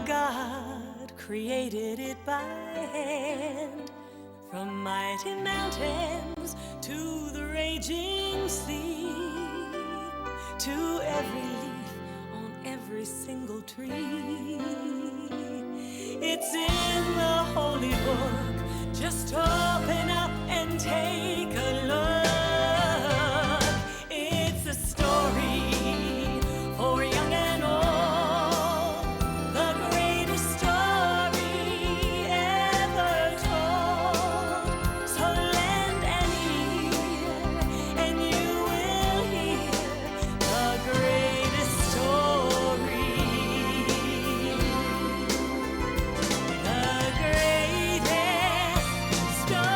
God created it by hand, from mighty mountains to the raging sea, to every leaf on every single tree. It's in the holy book. Just open up and take a look. It's a story for young and old, the greatest story ever told. So lend an ear and you will hear the greatest story. The greatest story.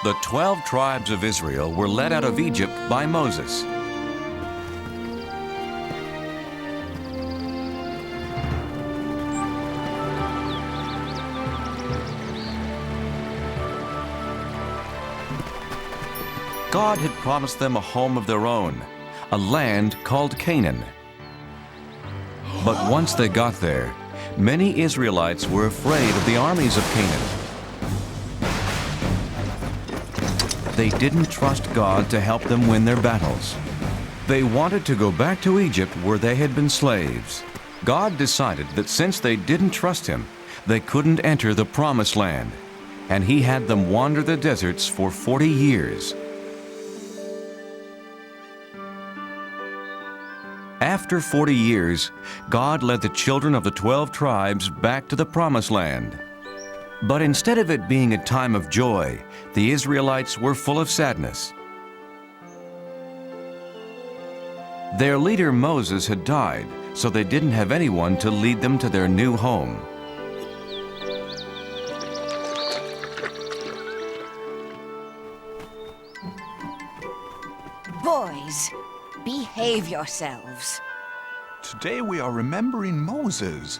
The 12 tribes of Israel were led out of Egypt by Moses. God had promised them a home of their own, a land called Canaan. But once they got there, many Israelites were afraid of the armies of Canaan. They didn't trust God to help them win their battles. They wanted to go back to Egypt where they had been slaves. God decided that since they didn't trust Him, they couldn't enter the Promised Land, and He had them wander the deserts for 40 years. After 40 years, God led the children of the 12 tribes back to the Promised Land. But instead of it being a time of joy, the Israelites were full of sadness. Their leader Moses had died, so they didn't have anyone to lead them to their new home. Boys, behave yourselves. Today we are remembering Moses.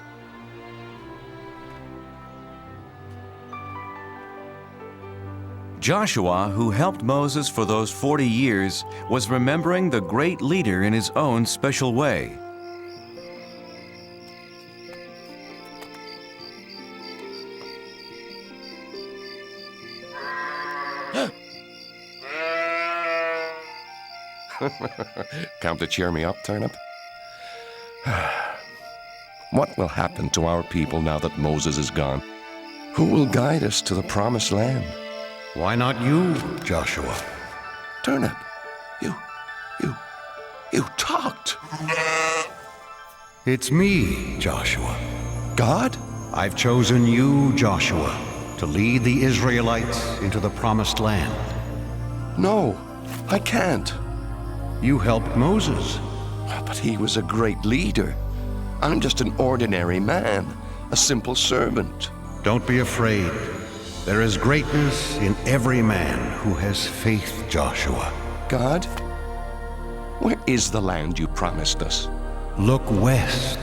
Joshua, who helped Moses for those 40 years, was remembering the great leader in his own special way. Come to cheer me up, Turnip? What will happen to our people now that Moses is gone? Who will guide us to the Promised Land? Why not you, Joshua? Turnip, you talked. It's me, Joshua. God? I've chosen you, Joshua, to lead the Israelites into the Promised Land. No, I can't. You helped Moses. But he was a great leader. I'm just an ordinary man, a simple servant. Don't be afraid. There is greatness in every man who has faith, Joshua. God, where is the land you promised us? Look west.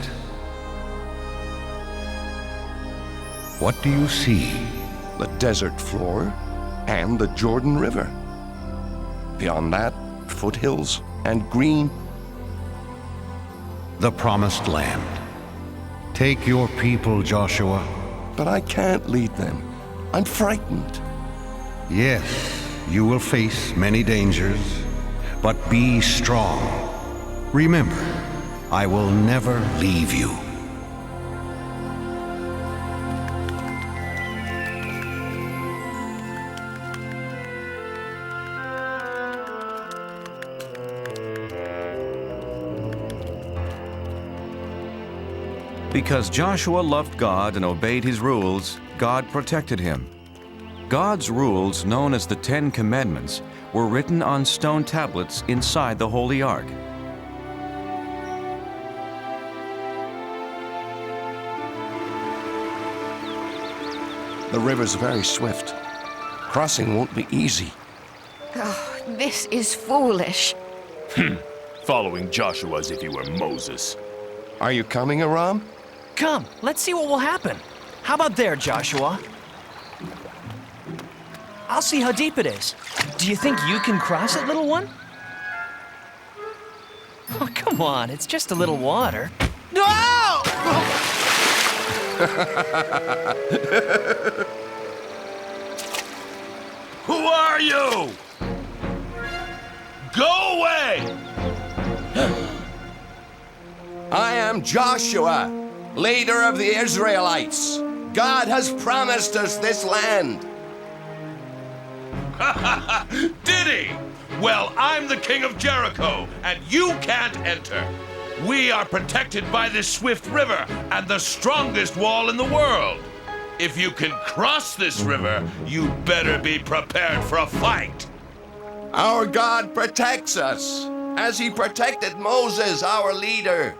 What do you see? The desert floor and the Jordan River. Beyond that, foothills and green. The Promised Land. Take your people, Joshua. But I can't lead them. I'm frightened. Yes, you will face many dangers, but be strong. Remember, I will never leave you. Because Joshua loved God and obeyed His rules, God protected him. God's rules, known as the 10 Commandments, were written on stone tablets inside the Holy Ark. The river's very swift. Crossing won't be easy. Oh, this is foolish. following Joshua as if he were Moses. Are you coming, Aram? Come, let's see what will happen. How about there, Joshua? I'll see how deep it is. Do you think you can cross it, little one? Oh, come on, it's just a little water. No! Who are you? Go away! I am Joshua, leader of the Israelites. God has promised us this land. Did he? Well, I'm the king of Jericho, and you can't enter. We are protected by this swift river and the strongest wall in the world. If you can cross this river, you better be prepared for a fight. Our God protects us, as he protected Moses, our leader.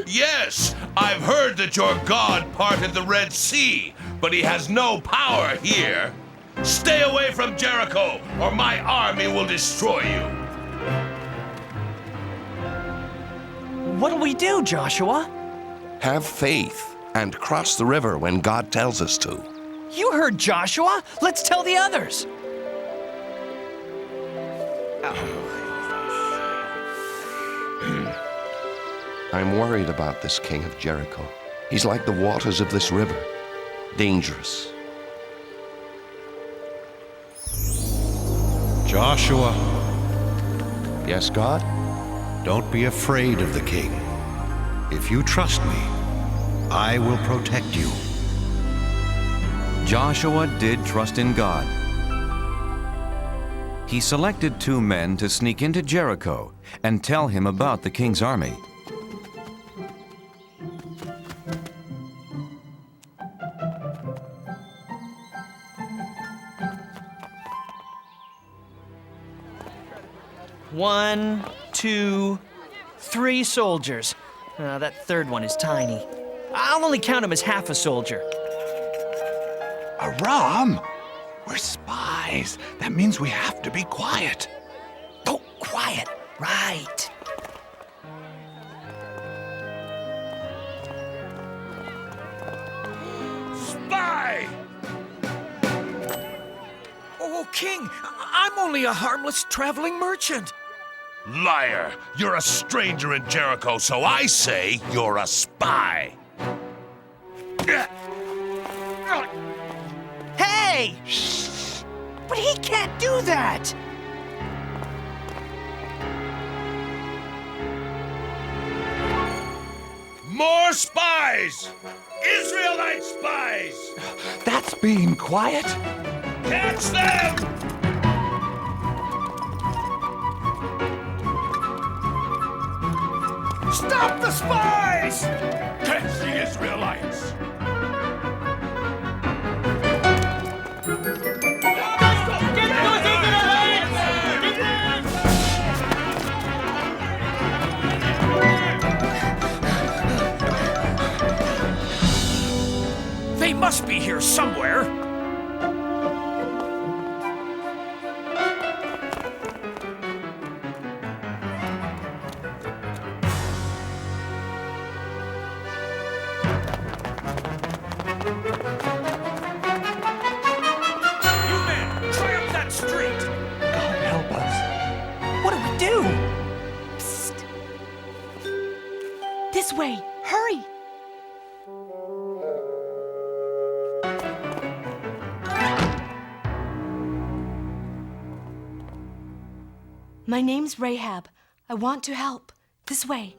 Yes, I've heard that your God parted the Red Sea, but he has no power here. Stay away from Jericho, or my army will destroy you. What'll we do, Joshua? Have faith and cross the river when God tells us to. You heard Joshua. Let's tell the others. I'm worried about this king of Jericho. He's like the waters of this river, dangerous. Joshua, Yes, God? don't be afraid of the king. If you trust me, I will protect you. Joshua did trust in God. He selected 2 men to sneak into Jericho and tell him about the king's army. One, 2, 3 soldiers. That third one is tiny. I'll only count him as half a soldier. Aram! We're spies. That means we have to be quiet. Oh, quiet. Right. Spy! Oh, King, I'm only a harmless traveling merchant. Liar! You're a stranger in Jericho, so I say you're a spy. Hey! But he can't do that! More spies! Israelite spies! That's being quiet. Catch them! Stop the spies! Catch the Israelites! They must be here somewhere. You men, try up that street. God help us. What do we do? Psst. This way. Hurry. My name's Rahab. I want to help. This way.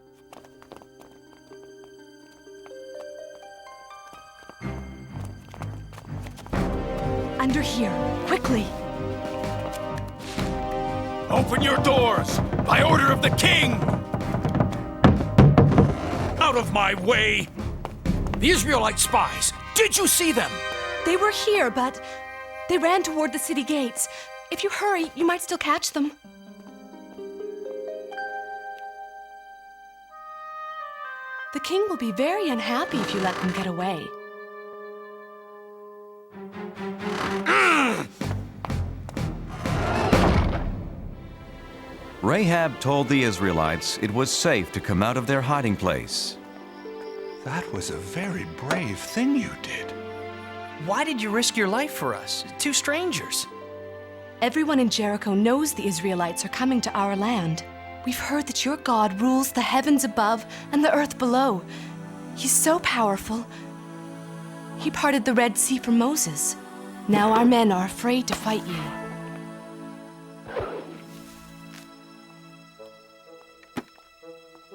Under here. Quickly. Open your doors by order of the king. Out of my way. The Israelite spies. Did you see them? They were here, but they ran toward the city gates. If you hurry, you might still catch them. The king will be very unhappy if you let them get away. Rahab told the Israelites it was safe to come out of their hiding place. That was a very brave thing you did. Why did you risk your life for us, two strangers? Everyone in Jericho knows the Israelites are coming to our land. We've heard that your God rules the heavens above and the earth below. He's so powerful. He parted the Red Sea for Moses. Now our men are afraid to fight you.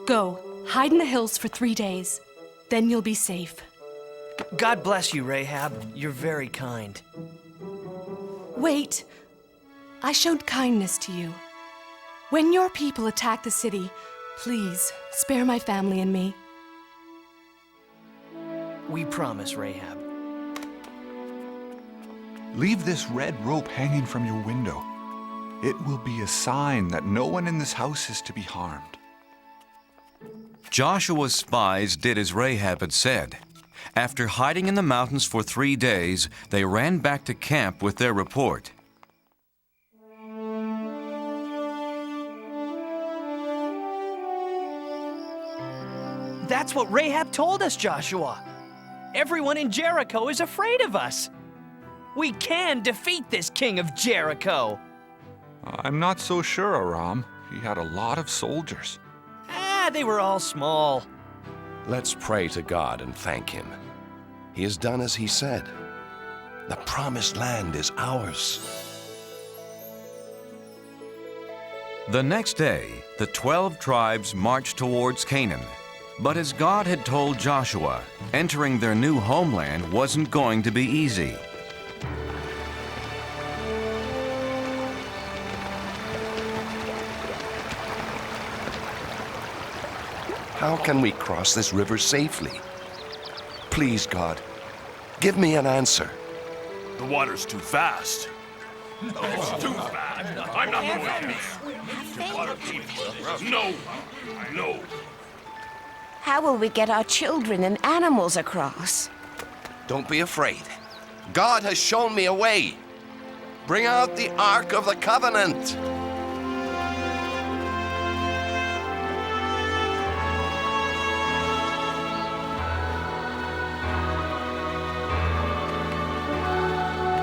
Go, hide in the hills for 3 days. Then you'll be safe. God bless you, Rahab. You're very kind. Wait. I showed kindness to you. When your people attack the city, please spare my family and me. We promise, Rahab. Leave this red rope hanging from your window. It will be a sign that no one in this house is to be harmed. Joshua's spies did as Rahab had said. After hiding in the mountains for 3 days, they ran back to camp with their report. That's what Rahab told us, Joshua. Everyone in Jericho is afraid of us. We can defeat this king of Jericho. I'm not so sure, Aram. He had a lot of soldiers. They were all small. Let's pray to God and thank Him. He has done as He said. The promised land is ours. The next day, the 12 tribes marched towards Canaan. But as God had told Joshua, entering their new homeland wasn't going to be easy. How can we cross this river safely? Please, God, give me an answer. The water's too fast. No, it's too fast. I'm not going to. No, no. How will we get our children and animals across? Don't be afraid. God has shown me a way. Bring out the Ark of the Covenant.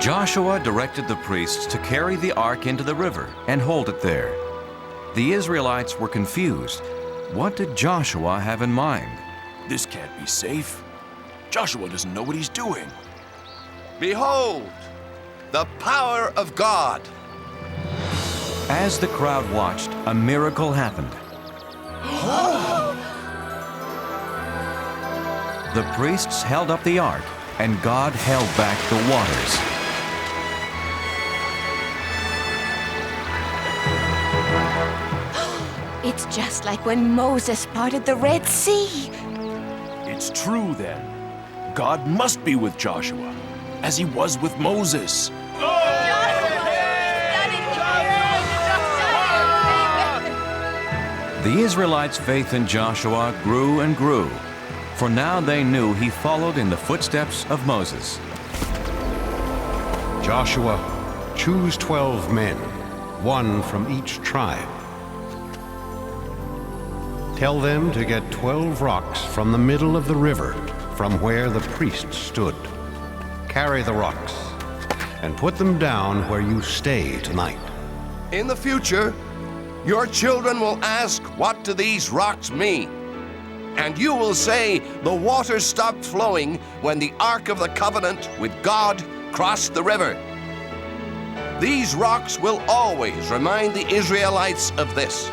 Joshua directed the priests to carry the ark into the river and hold it there. The Israelites were confused. What did Joshua have in mind? This can't be safe. Joshua doesn't know what he's doing. Behold, the power of God. As the crowd watched, a miracle happened. The priests held up the ark, and God held back the waters. It's just like when Moses parted the Red Sea. It's true then. God must be with Joshua, as he was with Moses. The Israelites' faith in Joshua grew and grew, for now they knew he followed in the footsteps of Moses. Joshua, choose 12 men, one from each tribe. Tell them to get 12 rocks from the middle of the river, from where the priests stood. Carry the rocks and put them down where you stay tonight. In the future, your children will ask, what do these rocks mean? And you will say, the water stopped flowing when the Ark of the Covenant with God crossed the river. These rocks will always remind the Israelites of this.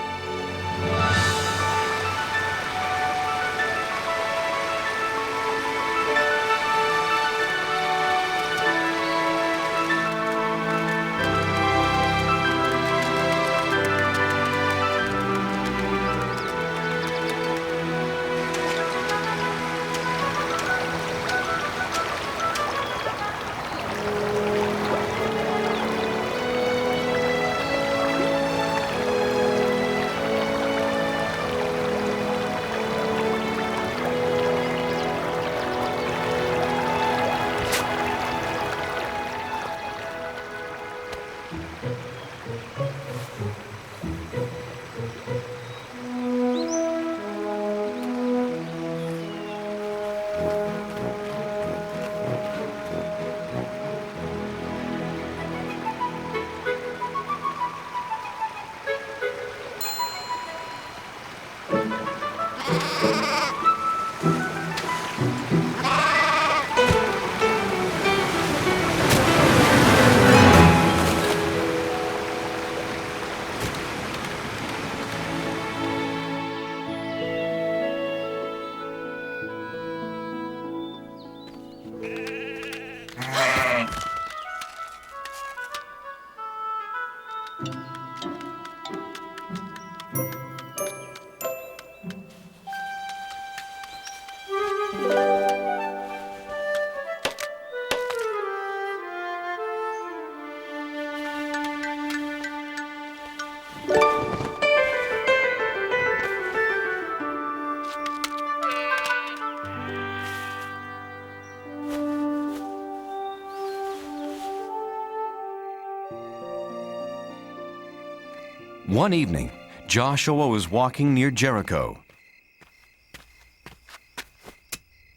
One evening, Joshua was walking near Jericho.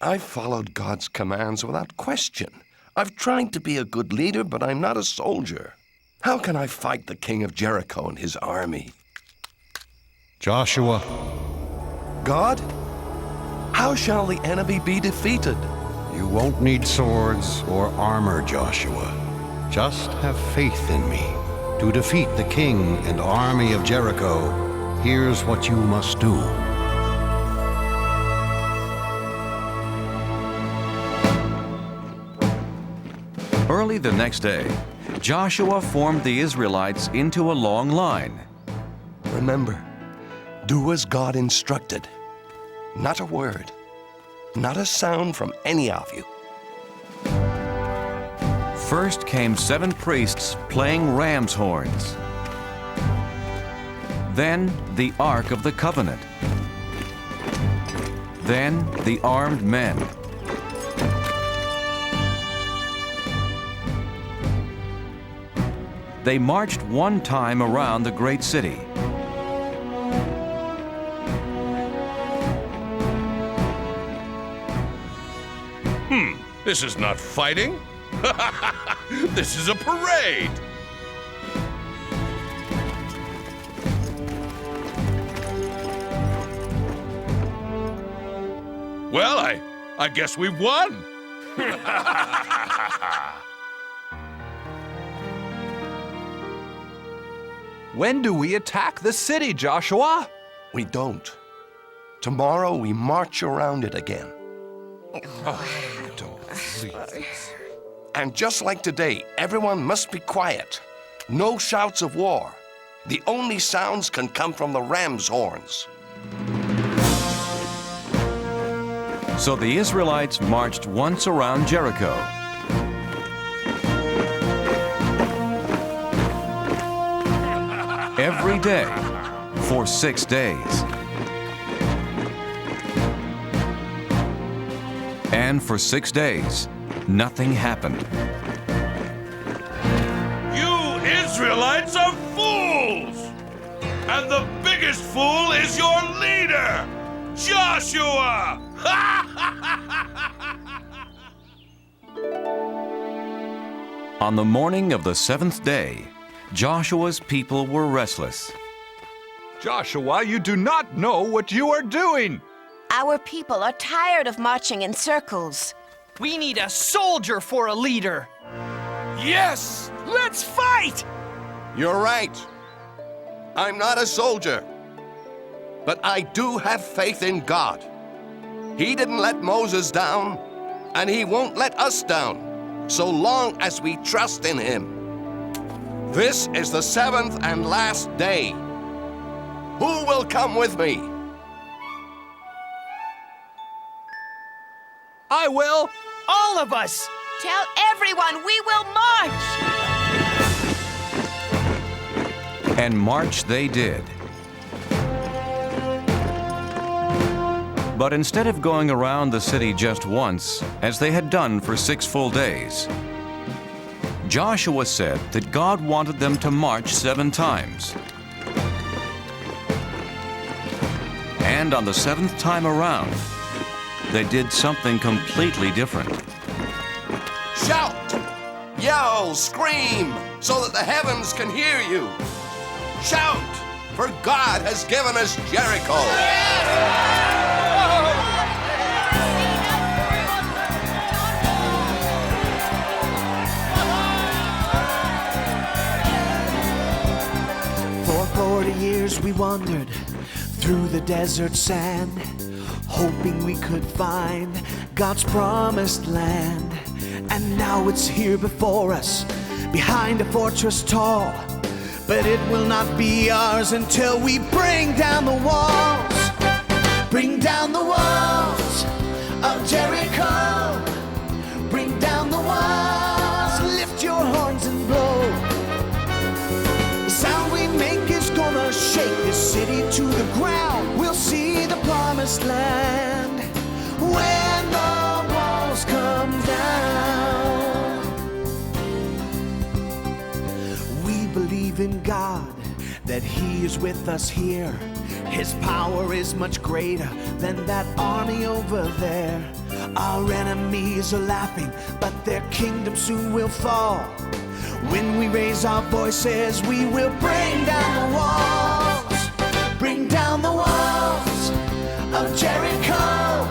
I've followed God's commands without question. I've tried to be a good leader, but I'm not a soldier. How can I fight the king of Jericho and his army? Joshua, God? How shall the enemy be defeated? you won't need swords or armor, Joshua. Just have faith in me. To defeat the king and army of Jericho, here's what you must do. Early the next day, Joshua formed the Israelites into a long line. Remember, do as God instructed. Not a word, not a sound from any of you. First came 7 priests playing ram's horns. Then the Ark of the Covenant. Then the armed men. They marched one time around the great city. This is not fighting. This is a parade. Well, I guess we've won. When do we attack the city, Joshua? We don't. Tomorrow we march around it again. And just like today, everyone must be quiet. No shouts of war. The only sounds can come from the ram's horns. So the Israelites marched once around Jericho. Every day for 6 days. And for 6 days, nothing happened. You Israelites are fools! And the biggest fool is your leader, Joshua! On the morning of the 7th day, Joshua's people were restless. Joshua, you do not know what you are doing. Our people are tired of marching in circles. We need a soldier for a leader. Yes! Let's fight! You're right. I'm not a soldier. But I do have faith in God. He didn't let Moses down, and he won't let us down, so long as we trust in him. This is the 7th and last day. Who will come with me? I will. All of us! Tell everyone we will march! And march they did. But instead of going around the city just once, as they had done for 6 full days, Joshua said that God wanted them to march 7 times. And on the 7th time around, they did something completely different. Shout, yell, scream, so that the heavens can hear you. Shout, for God has given us Jericho. For 40 years we wandered through the desert sand, hoping we could find God's promised land. And now it's here before us, behind a fortress tall. But it will not be ours until we bring down the walls. Bring down the walls of Jericho. Bring down the walls, lift your horns and blow. The sound we make is gonna shake this city to the ground. We'll see the promised land when the walls come down. We believe in God, that He is with us here. His power is much greater than that army over there. Our enemies are laughing, but their kingdom soon will fall. When we raise our voices, we will bring down the walls. Bring down the walls of Jericho.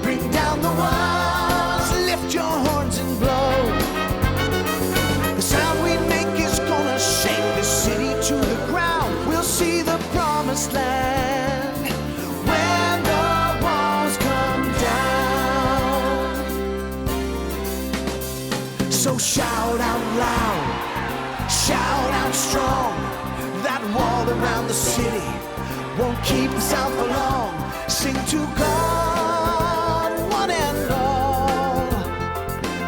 Bring down the walls, lift your horns and blow. The sound we make is gonna shake the city to the ground. We'll see the promised land when the walls come down. So shout out loud, shout out strong. That wall around the city won't keep us out for long. Sing to God, one and all.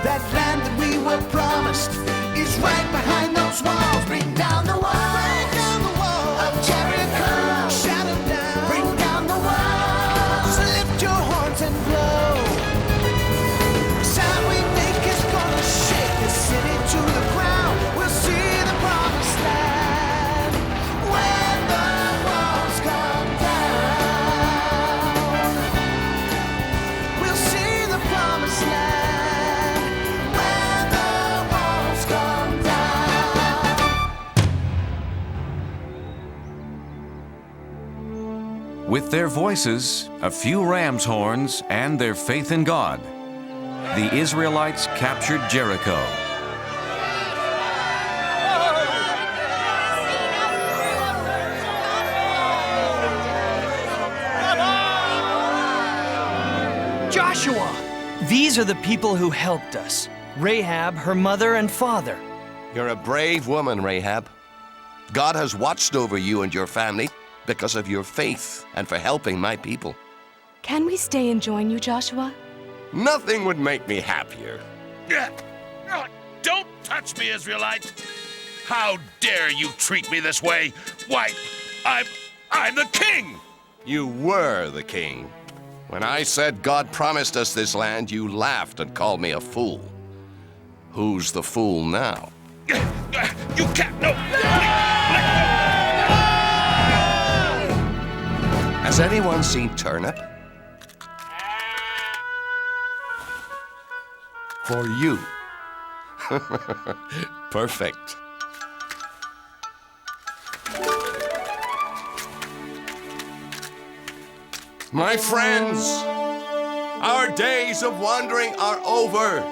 That land that we were promised is right behind those walls. Bring down the walls of Jericho. Shout it down. Bring down the walls. Lift your horns and blow. The sound we make is gonna shake the city to the ground. We'll see the promised land when the walls come down. We'll see the promised land when the walls come down. With their voices, a few ram's horns, and their faith in God, the Israelites captured Jericho. Joshua! These are the people who helped us. Rahab, her mother and father. You're a brave woman, Rahab. God has watched over you and your family because of your faith and for helping my people. Can we stay and join you, Joshua? Nothing would make me happier. Don't touch me, Israelite! How dare you treat me this way? Why, I'm the king! You were the king. When I said God promised us this land, you laughed and called me a fool. Who's the fool now? You can't, no! Has anyone seen turnip? For you. Perfect. My friends, our days of wandering are over.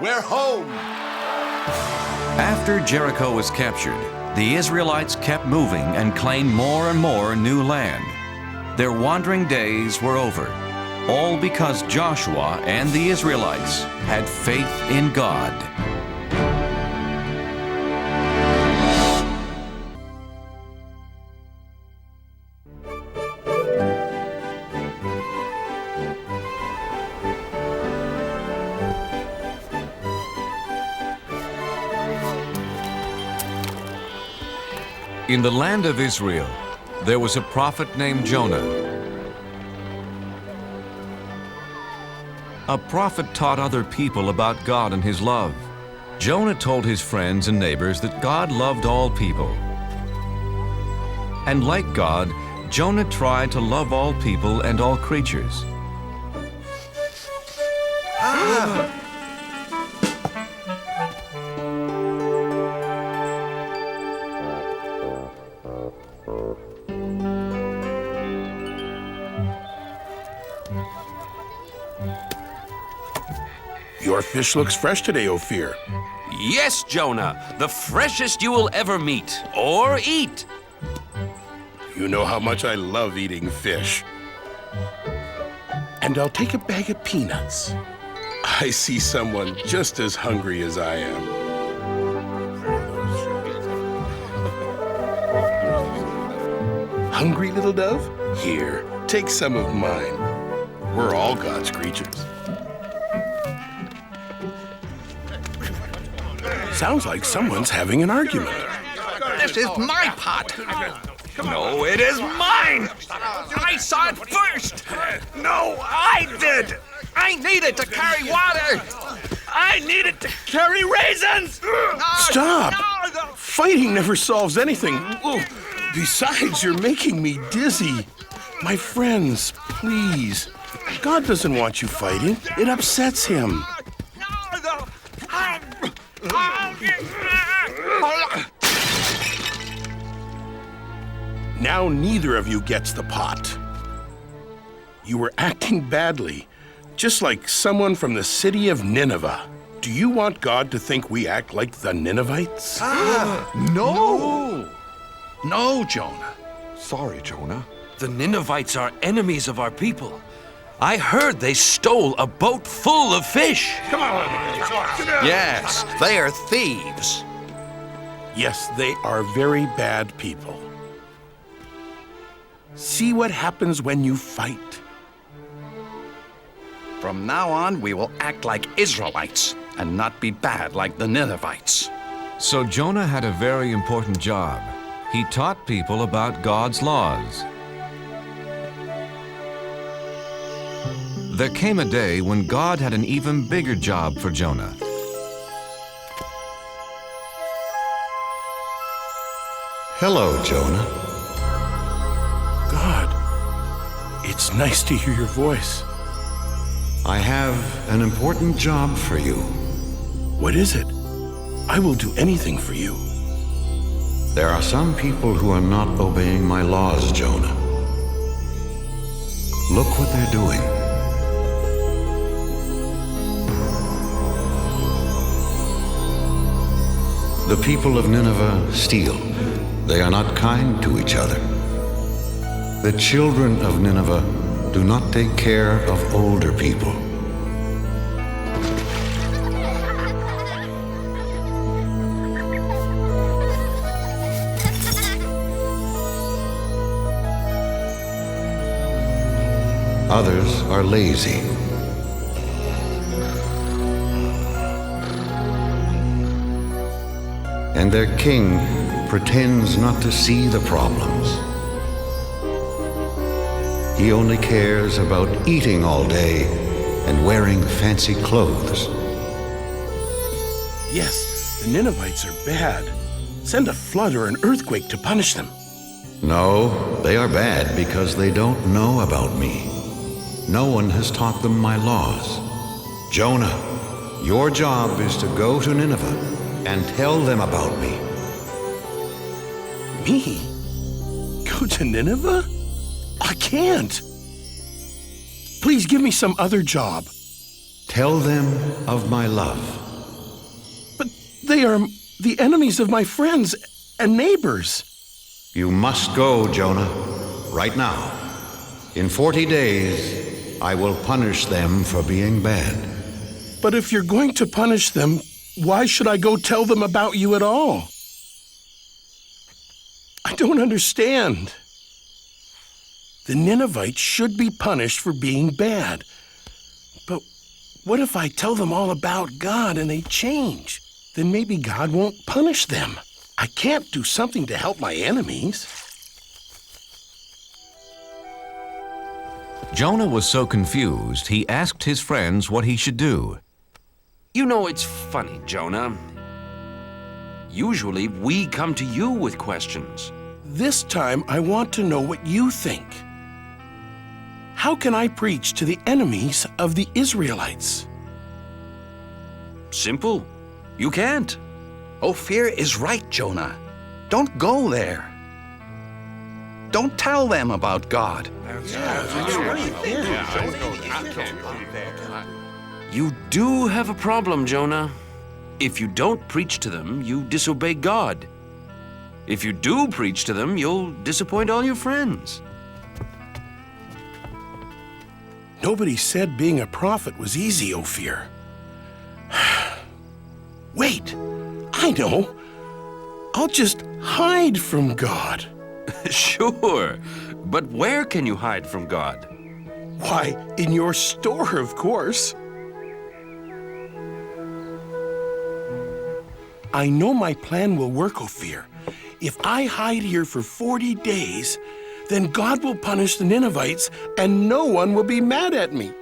We're home. After Jericho was captured, the Israelites kept moving and claimed more and more new land. Their wandering days were over, all because Joshua and the Israelites had faith in God. In the land of Israel, there was a prophet named Jonah. A prophet taught other people about God and His love. Jonah told his friends and neighbors that God loved all people. And like God, Jonah tried to love all people and all creatures. Your fish looks fresh today, Ophir. Yes, Jonah, the freshest you will ever meet or eat. You know how much I love eating fish. And I'll take a bag of peanuts. I see someone just as hungry as I am. Hungry, little dove? Here, take some of mine. We're all God's creatures. Sounds like someone's having an argument. This is my pot. No, it is mine! I saw it first! No, I did. I needed to carry water. I needed to carry raisins. Stop! Fighting never solves anything. Besides, you're making me dizzy. My friends, please. God doesn't want you fighting. It upsets him. Now neither of you gets the pot. You were acting badly, just like someone from the city of Nineveh. Do you want God to think we act like the Ninevites? No! No, Jonah. Sorry, Jonah. The Ninevites are enemies of our people. I heard they stole a boat full of fish. Come on. Yes, they are thieves. Yes, they are very bad people. See what happens when you fight. From now on, we will act like Israelites and not be bad like the Ninevites. So Jonah had a very important job. He taught people about God's laws. There came a day when God had an even bigger job for Jonah. Hello, Jonah. God, it's nice to hear your voice. I have an important job for you. What is it? I will do anything for you. There are some people who are not obeying my laws, Jonah. Look what they're doing. The people of Nineveh steal. They are not kind to each other. The children of Nineveh do not take care of older people. Others are lazy. And their king pretends not to see the problems. He only cares about eating all day and wearing fancy clothes. Yes, the Ninevites are bad. Send a flood or an earthquake to punish them. No, they are bad because they don't know about me. No one has taught them my laws. Jonah, your job is to go to Nineveh and tell them about me. Me? Go to Nineveh? I can't. Please give me some other job. Tell them of my love. But they are the enemies of my friends and neighbors. You must go, Jonah, right now. In 40 days, I will punish them for being bad. But if you're going to punish them, why should I go tell them about you at all? I don't understand. The Ninevites should be punished for being bad. But what if I tell them all about God and they change? Then maybe God won't punish them. I can't do something to help my enemies. Jonah was so confused, he asked his friends what he should do. You know, it's funny, Jonah. Usually, we come to you with questions. This time, I want to know what you think. How can I preach to the enemies of the Israelites? Simple. You can't. Ophir is right, Jonah. Don't go there. Don't tell them about God. You do have a problem, Jonah. If you don't preach to them, you disobey God. If you do preach to them, you'll disappoint all your friends. Nobody said being a prophet was easy, Ophir. Wait, I know. I'll just hide from God. Sure, but where can you hide from God? Why, in your store, of course. I know my plan will work, Ophir. If I hide here for 40 days, then God will punish the Ninevites and no one will be mad at me.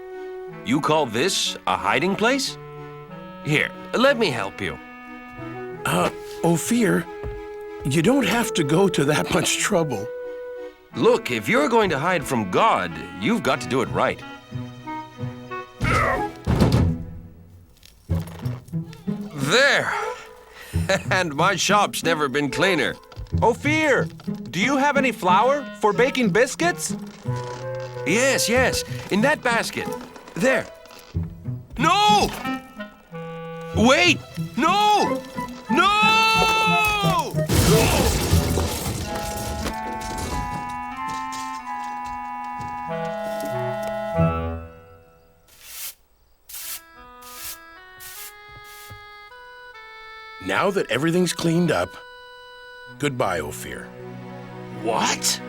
You call this a hiding place? Here, let me help you. Ophir, you don't have to go to that much trouble. Look, if you're going to hide from God, you've got to do it right. There! And my shop's never been cleaner. Ophir, do you have any flour for baking biscuits? Yes, in that basket. There. No! Wait! No! No! Now that everything's cleaned up, goodbye, Ophir. What?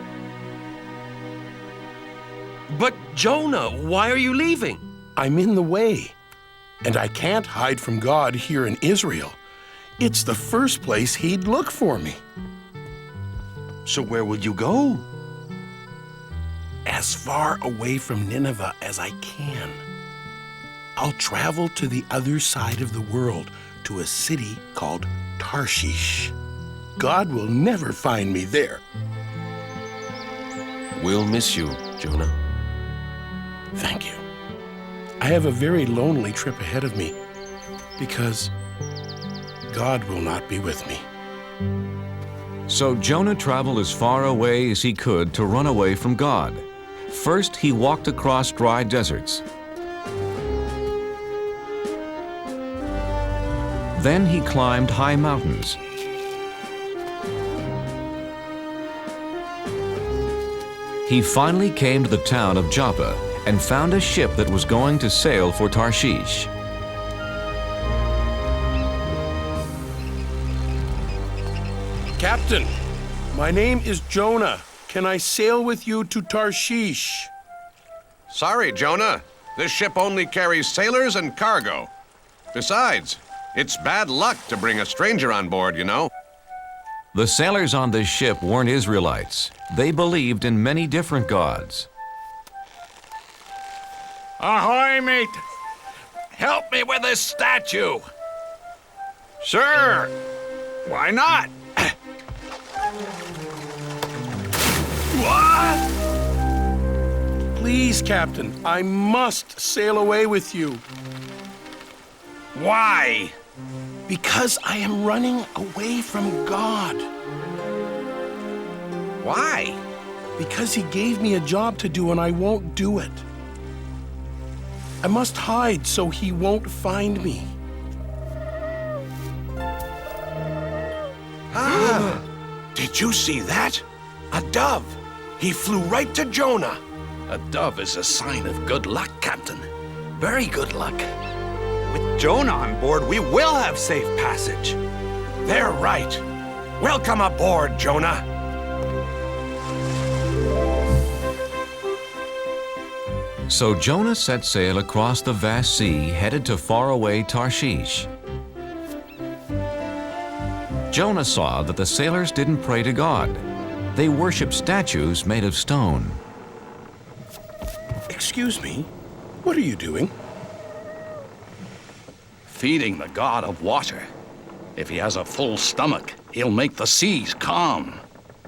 But Jonah, why are you leaving? I'm in the way, and I can't hide from God here in Israel. It's the first place he'd look for me. So where will you go? As far away from Nineveh as I can. I'll travel to the other side of the world, to a city called Tarshish. God will never find me there. We'll miss you, Jonah. Thank you. I have a very lonely trip ahead of me because God will not be with me. So Jonah traveled as far away as he could to run away from God. First, he walked across dry deserts. Then he climbed high mountains. He finally came to the town of Joppa and found a ship that was going to sail for Tarshish. Captain, my name is Jonah. Can I sail with you to Tarshish? Sorry, Jonah. This ship only carries sailors and cargo. Besides, it's bad luck to bring a stranger on board, you know. The sailors on this ship weren't Israelites. They believed in many different gods. Ahoy, mate! Help me with this statue! Sure! Why not? What? Please, Captain, I must sail away with you. Why? Because I am running away from God. Why? Because he gave me a job to do and I won't do it. I must hide so he won't find me. Did you see that? A dove. He flew right to Jonah. A dove is a sign of good luck, Captain. Very good luck. With Jonah on board, we will have safe passage. They're right. Welcome aboard, Jonah. So Jonah set sail across the vast sea, headed to faraway Tarshish. Jonah saw that the sailors didn't pray to God. They worshiped statues made of stone. Excuse me, what are you doing? Feeding the god of water. If he has a full stomach, he'll make the seas calm.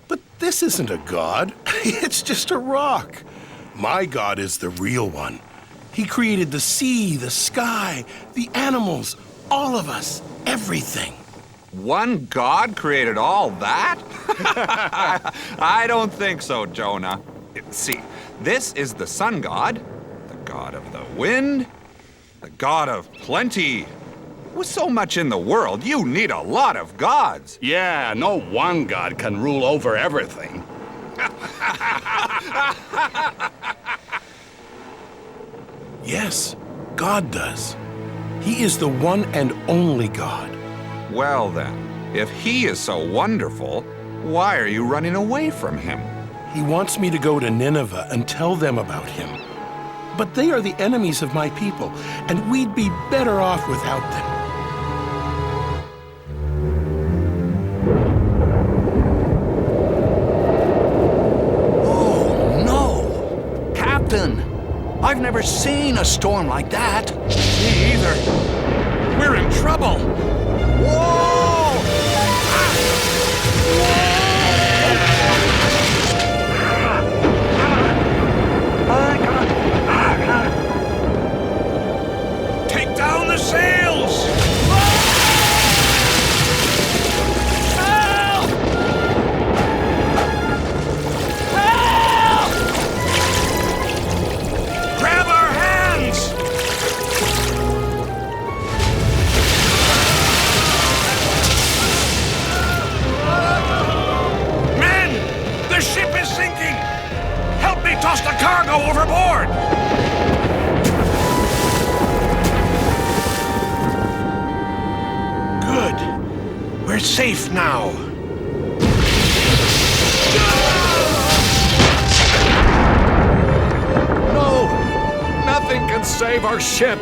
But This isn't a god. It's just a rock. My God is the real one. He created the sea, the sky, the animals, all of us, everything. One God created all that? I don't think so, Jonah. See, this is the sun god, the god of the wind, the god of plenty. With so much in the world, you need a lot of gods. Yeah, no one god can rule over everything. Yes, God does. He is the one and only God. Well then, if he is so wonderful, why are you running away from him? He wants me to go to Nineveh and tell them about him. But they are the enemies of my people, and we'd be better off without them. Oh, no! Captain, I've never seen a storm like that. Me either. We're in trouble. Whoa! Take down the sails! Help! Help! Grab our hands! Men! The ship is sinking! Help me toss the cargo overboard! Good. We're safe now. No! Nothing can save our ship.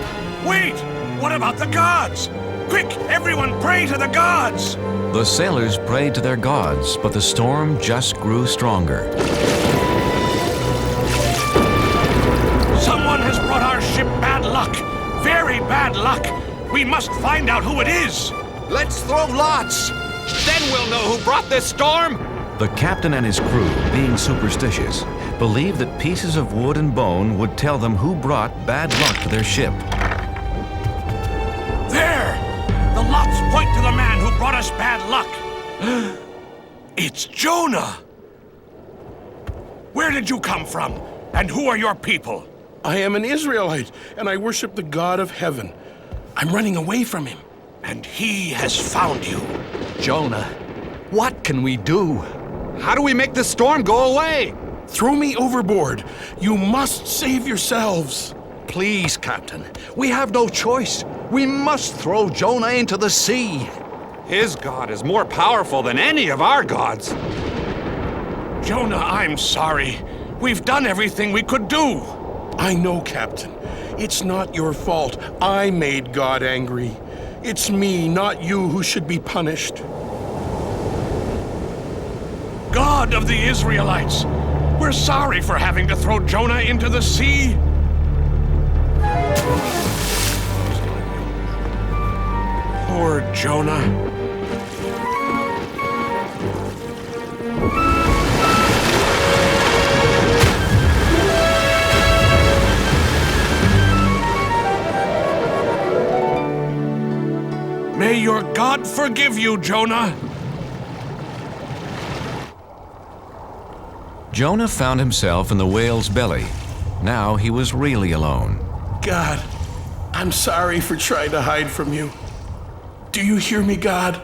Wait! What about the gods? Quick, everyone pray to the gods! The sailors prayed to their gods, but the storm just grew stronger. Someone has brought our ship bad luck. Very bad luck. We must find out who it is. Let's throw lots. Then we'll know who brought this storm. The captain and his crew, being superstitious, believed that pieces of wood and bone would tell them who brought bad luck to their ship. There! The lots point to the man who brought us bad luck. It's Jonah! Where did you come from? And who are your people? I am an Israelite, and I worship the God of heaven. I'm running away from him. And he has found you. Jonah, what can we do? How do we make the storm go away? Throw me overboard. You must save yourselves. Please, Captain, we have no choice. We must throw Jonah into the sea. His God is more powerful than any of our gods. Jonah, I'm sorry. We've done everything we could do. I know, Captain. It's not your fault. I made God angry. It's me, not you, who should be punished. God of the Israelites, we're sorry for having to throw Jonah into the sea. Poor Jonah. May your God forgive you, Jonah. Jonah found himself in the whale's belly. Now he was really alone. God, I'm sorry for trying to hide from you. Do you hear me, God?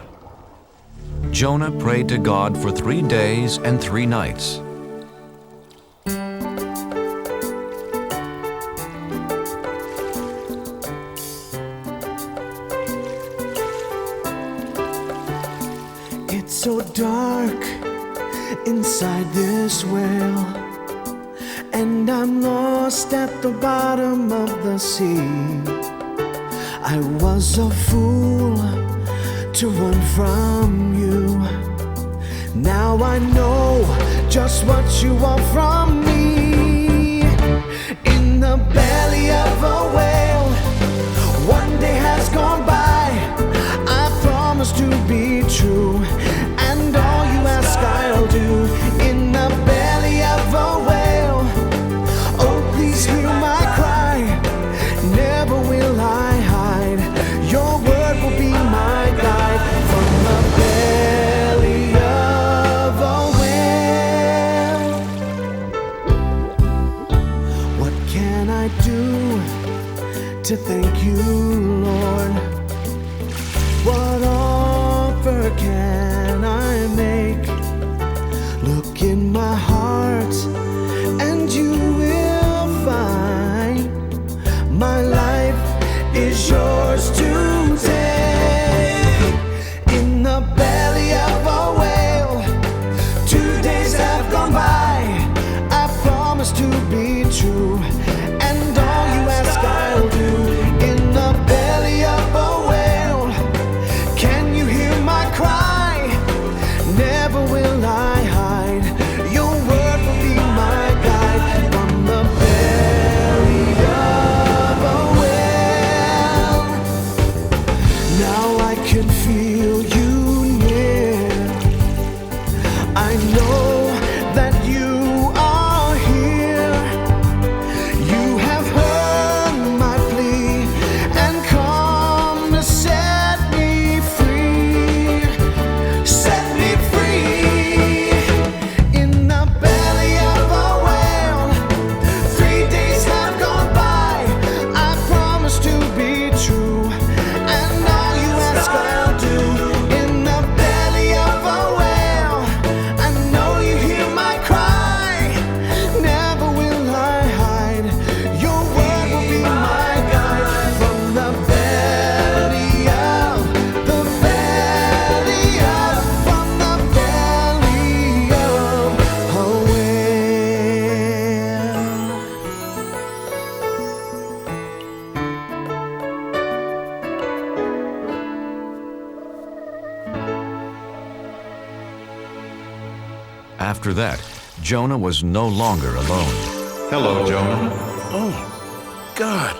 Jonah prayed to God for 3 days and 3 nights. It's so dark inside this well, and I'm lost at the bottom of the sea. I was a fool to run from you. Now I know just what you want from me. In the belly of a whale, one day has gone by. I promise to be true, and all you ask I'll do. to thank you, Lord. What offer can I make? Look in my heart, and you will find my life is yours to take. In the belly of a whale, 2 days have gone by. I promise to be true, and all you ask I'll do. In the belly of a whale, can you hear my cry? Never will I hide. Your word will be my guide. From the belly of a whale, now I can feel you near. I know that you are here. You have heard my plea and come to set me free. Set me free. In the belly of a whale, 3 days have gone by. I promise to be true, and all you ask I'll do. In the belly of a whale, I know you hear my cry. Never will I hide. Your word will be my guide. From the belly of, from the belly of a whale. After that, Jonah was no longer alone. Hello, Jonah. Oh, God.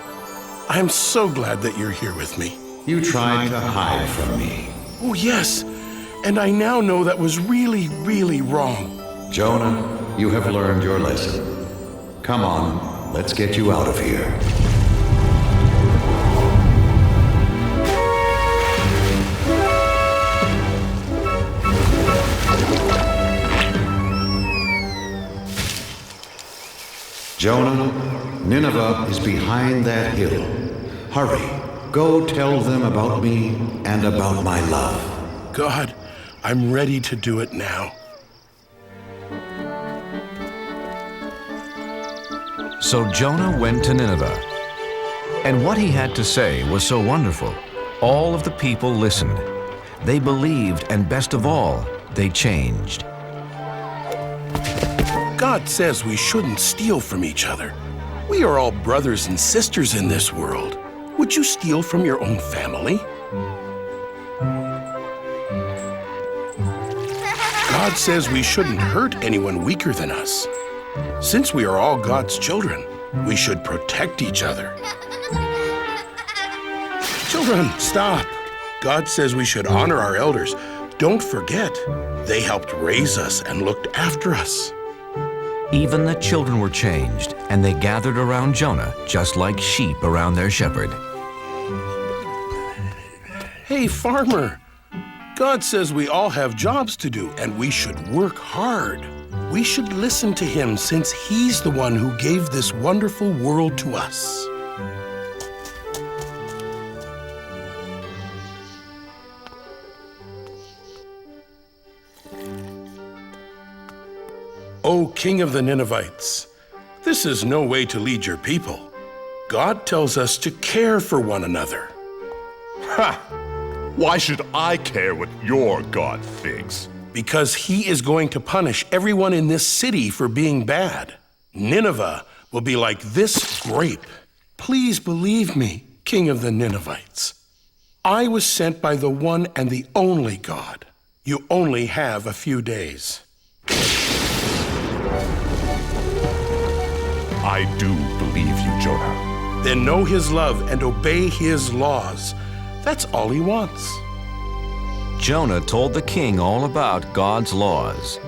I'm so glad that you're here with me. You tried to hide from me. Oh, yes. And I now know that was really, really wrong. Jonah, you have learned your lesson. Come on, let's get you out of here. Jonah, Nineveh is behind that hill. Hurry, go tell them about me and about my love. God, I'm ready to do it now. So Jonah went to Nineveh. And what he had to say was so wonderful. All of the people listened. They believed, and best of all, they changed. God says we shouldn't steal from each other. We are all brothers and sisters in this world. Would you steal from your own family? God says we shouldn't hurt anyone weaker than us. Since we are all God's children, we should protect each other. Children, stop. God says we should honor our elders. Don't forget, they helped raise us and looked after us. Even the children were changed, and they gathered around Jonah just like sheep around their shepherd. Hey, farmer. God says we all have jobs to do, and we should work hard. We should listen to him since he's the one who gave this wonderful world to us. O King of the Ninevites, this is no way to lead your people. God tells us to care for one another. Ha! Why should I care what your God thinks? Because he is going to punish everyone in this city for being bad. Nineveh will be like this grape. Please believe me, King of the Ninevites. I was sent by the one and the only God. You only have a few days. I do believe you, Jonah. Then know his love and obey his laws. That's all he wants. Jonah told the king all about God's laws.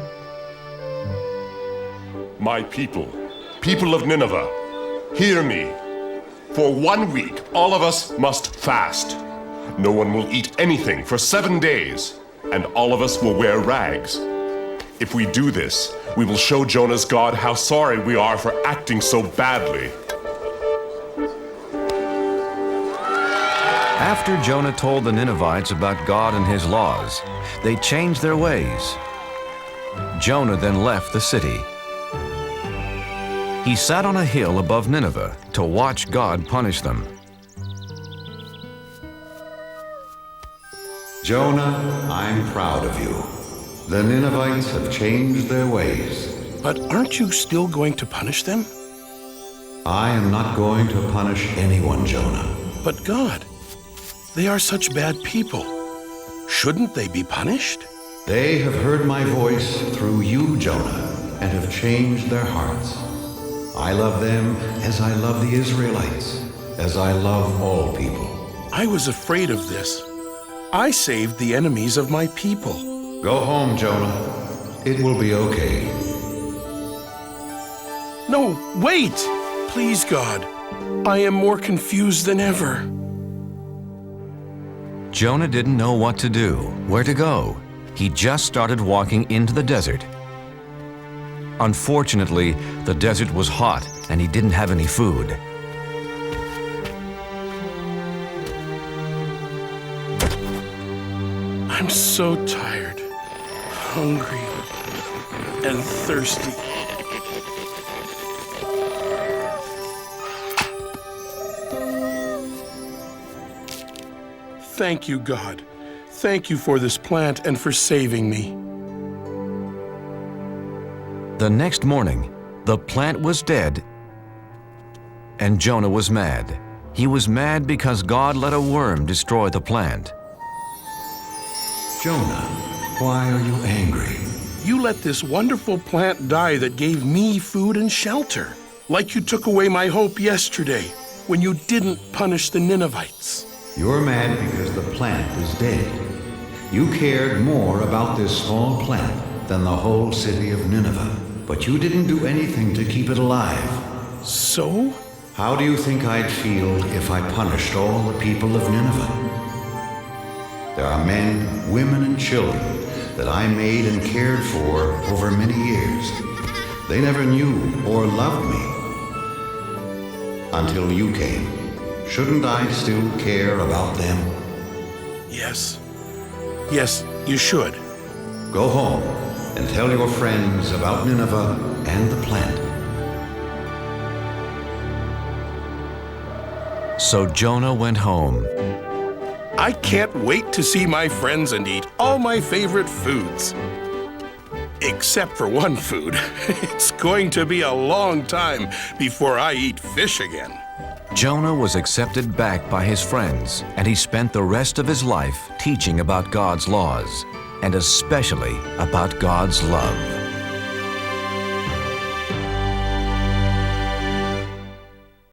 My people, people of Nineveh, hear me. For 1 week, all of us must fast. No one will eat anything for 7 days, and all of us will wear rags. If we do this, we will show Jonah's God how sorry we are for acting so badly. After Jonah told the Ninevites about God and his laws, they changed their ways. Jonah then left the city. He sat on a hill above Nineveh to watch God punish them. Jonah, I'm proud of you. The Ninevites have changed their ways. But aren't you still going to punish them? I am not going to punish anyone, Jonah. But God, they are such bad people. Shouldn't they be punished? They have heard my voice through you, Jonah, and have changed their hearts. I love them as I love the Israelites, as I love all people. I was afraid of this. I saved the enemies of my people. Go home, Jonah. It will be okay. No, wait! Please, God. I am more confused than ever. Jonah didn't know what to do, where to go. He just started walking into the desert. Unfortunately, the desert was hot and he didn't have any food. I'm so tired, hungry, and thirsty. Thank you, God. Thank you for this plant and for saving me. The next morning, the plant was dead, and Jonah was mad. He was mad because God let a worm destroy the plant. Jonah, why are you angry? You let this wonderful plant die that gave me food and shelter, like you took away my hope yesterday when you didn't punish the Ninevites. You're mad because the plant is dead. You cared more about this small plant than the whole city of Nineveh, but you didn't do anything to keep it alive. So? How do you think I'd feel if I punished all the people of Nineveh? There are men, women, and children that I made and cared for over many years. They never knew or loved me until you came. Shouldn't I still care about them? Yes. Yes, you should. Go home and tell your friends about Nineveh and the plant. So Jonah went home. I can't wait to see my friends and eat all my favorite foods. Except for one food. It's going to be a long time before I eat fish again. Jonah was accepted back by his friends, and he spent the rest of his life teaching about God's laws, and especially about God's love.